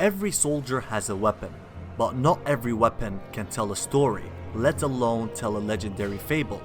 Every soldier has a weapon, but not every weapon can tell a story, let alone tell a legendary fable.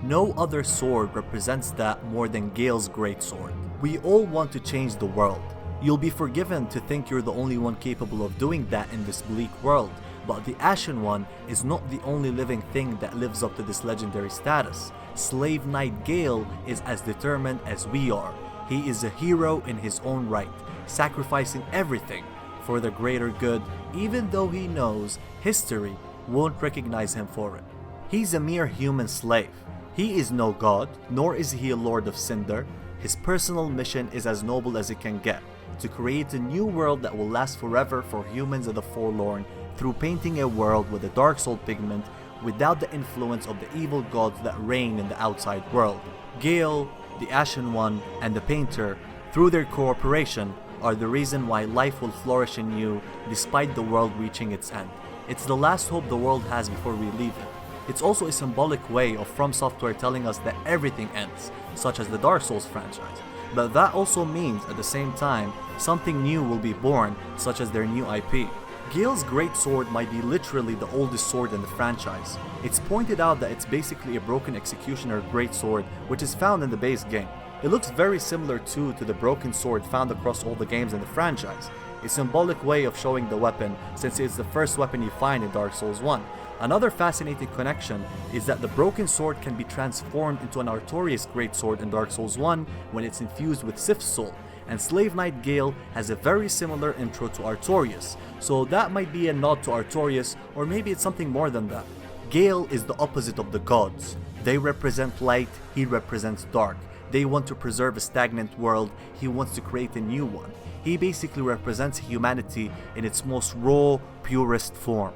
No other sword represents that more than Gale's greatsword. We all want to change the world. You'll be forgiven to think you're the only one capable of doing that in this bleak world, but the Ashen One is not the only living thing that lives up to this legendary status. Slave Knight Gale is as determined as we are. He is a hero in his own right, sacrificing everything for the greater good, even though he knows history won't recognize him for it. He's a mere human slave. He is no god, nor is he a Lord of Cinder. His personal mission is as noble as it can get, to create a new world that will last forever for humans of the forlorn through painting a world with a dark soul pigment without the influence of the evil gods that reign in the outside world. Gale, the Ashen One, and the Painter, through their cooperation, are the reason why life will flourish in you despite the world reaching its end. It's the last hope the world has before we leave it. It's also a symbolic way of From Software telling us that everything ends, such as the Dark Souls franchise. But that also means, at the same time, something new will be born, such as their new IP. Gale's greatsword might be literally the oldest sword in the franchise. It's pointed out that it's basically a broken executioner greatsword, which is found in the base game. It looks very similar to the broken sword found across all the games in the franchise. A symbolic way of showing the weapon, since it's the first weapon you find in Dark Souls 1. Another fascinating connection is that the broken sword can be transformed into an Artorias greatsword in Dark Souls 1 when it's infused with Sif's soul, and Slave Knight Gale has a very similar intro to Artorias, so that might be a nod to Artorias, or maybe it's something more than that. Gale is the opposite of the gods. They represent light, he represents dark. They want to preserve a stagnant world, he wants to create a new one. He basically represents humanity in its most raw, purest form.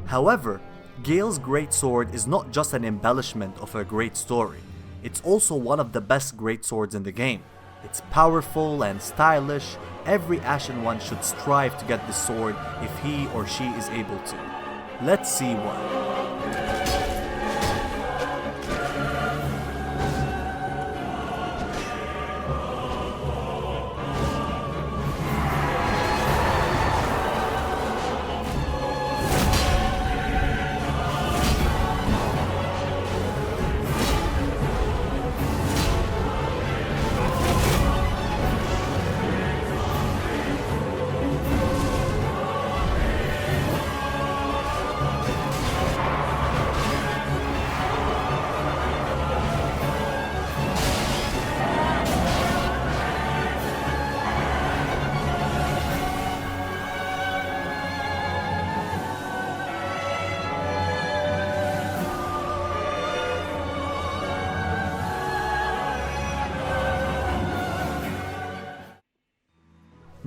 However, Gale's greatsword is not just an embellishment of a great story. It's also one of the best greatswords in the game. It's powerful and stylish. Every Ashen One should strive to get this sword if he or she is able to. Let's see why.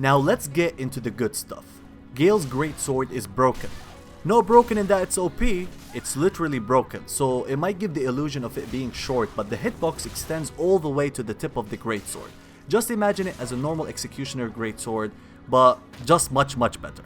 Now let's get into the good stuff. Gale's greatsword is broken. No broken in that it's OP, it's literally broken, so it might give the illusion of it being short, but the hitbox extends all the way to the tip of the greatsword. Just imagine it as a normal executioner greatsword, but just much better.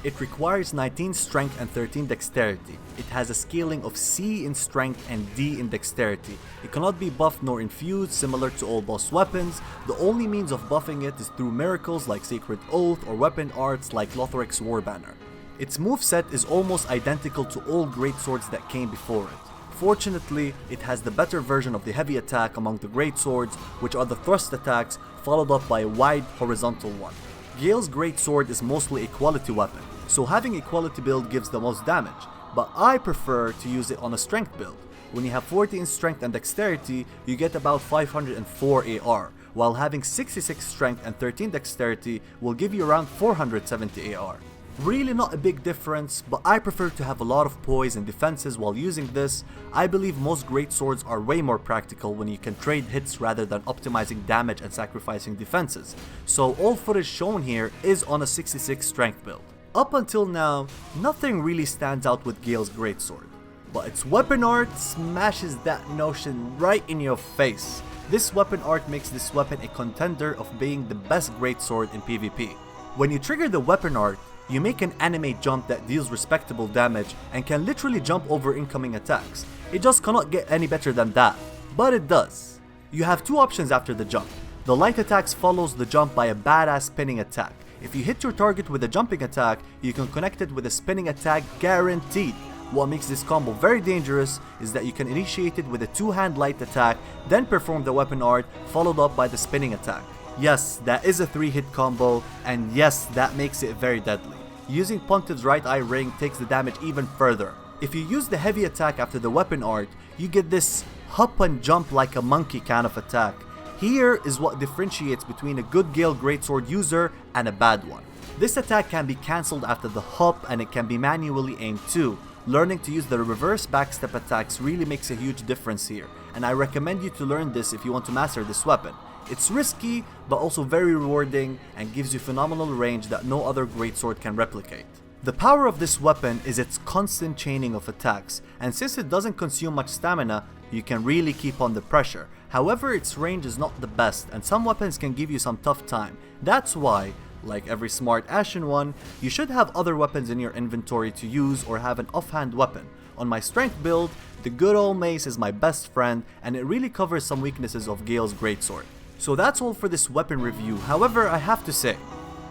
It requires 19 strength and 13 dexterity. It has a scaling of C in strength and D in dexterity. It cannot be buffed nor infused, similar to all boss weapons. The only means of buffing it is through miracles like Sacred Oath or weapon arts like Lotharic's Warbanner. Its moveset is almost identical to all greatswords that came before it. Fortunately, it has the better version of the heavy attack among the greatswords, which are the thrust attacks, followed up by a wide horizontal one. Gale's greatsword is mostly a quality weapon, so having a quality build gives the most damage, but I prefer to use it on a strength build. When you have 40 in strength and dexterity, you get about 504 AR, while having 66 strength and 13 dexterity will give you around 470 AR. Really not a big difference, but I prefer to have a lot of poise and defenses while using this. I believe most greatswords are way more practical when you can trade hits rather than optimizing damage and sacrificing defenses, so all footage shown here is on a 66 strength build. Up until now, nothing really stands out with Gale's greatsword, but its weapon art smashes that notion right in your face. This weapon art makes this weapon a contender of being the best greatsword in PvP. When you trigger the weapon art, you make an animate jump that deals respectable damage and can literally jump over incoming attacks. It just cannot get any better than that, but it does. You have two options after the jump. The light attacks follows the jump by a badass spinning attack. If you hit your target with a jumping attack, you can connect it with a spinning attack guaranteed. What makes this combo very dangerous is that you can initiate it with a two-hand light attack, then perform the weapon art, followed up by the spinning attack. Yes, that is a 3-hit combo, and yes, that makes it very deadly. Using Pontiff's right eye ring takes the damage even further. If you use the heavy attack after the weapon art, you get this hop and jump like a monkey kind of attack. Here is what differentiates between a good Gale Greatsword user and a bad one. This attack can be cancelled after the hop, and it can be manually aimed too. Learning to use the reverse backstep attacks really makes a huge difference here, and I recommend you to learn this if you want to master this weapon. It's risky, but also very rewarding and gives you phenomenal range that no other greatsword can replicate. The power of this weapon is its constant chaining of attacks, and since it doesn't consume much stamina, you can really keep on the pressure. However, its range is not the best, and some weapons can give you some tough time. That's why, like every smart Ashen one, you should have other weapons in your inventory to use or have an offhand weapon. On my strength build, the good old mace is my best friend, and it really covers some weaknesses of Gale's greatsword. So that's all for this weapon review. However, I have to say,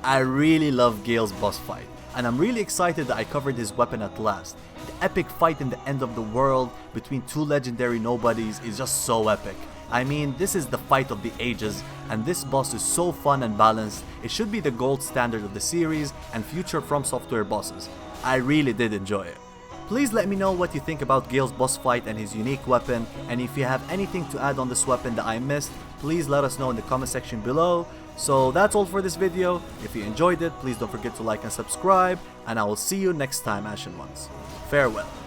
I really love Gale's boss fight, and I'm really excited that I covered his weapon at last. The epic fight in the end of the world between two legendary nobodies is just so epic. I mean, this is the fight of the ages, and this boss is so fun and balanced. It should be the gold standard of the series and future From Software bosses. I really did enjoy it. Please let me know what you think about Gale's boss fight and his unique weapon, and if you have anything to add on this weapon that I missed, please let us know in the comment section below. So that's all for this video. If you enjoyed it, please don't forget to like and subscribe, and I will see you next time, Ashen Ones. Farewell.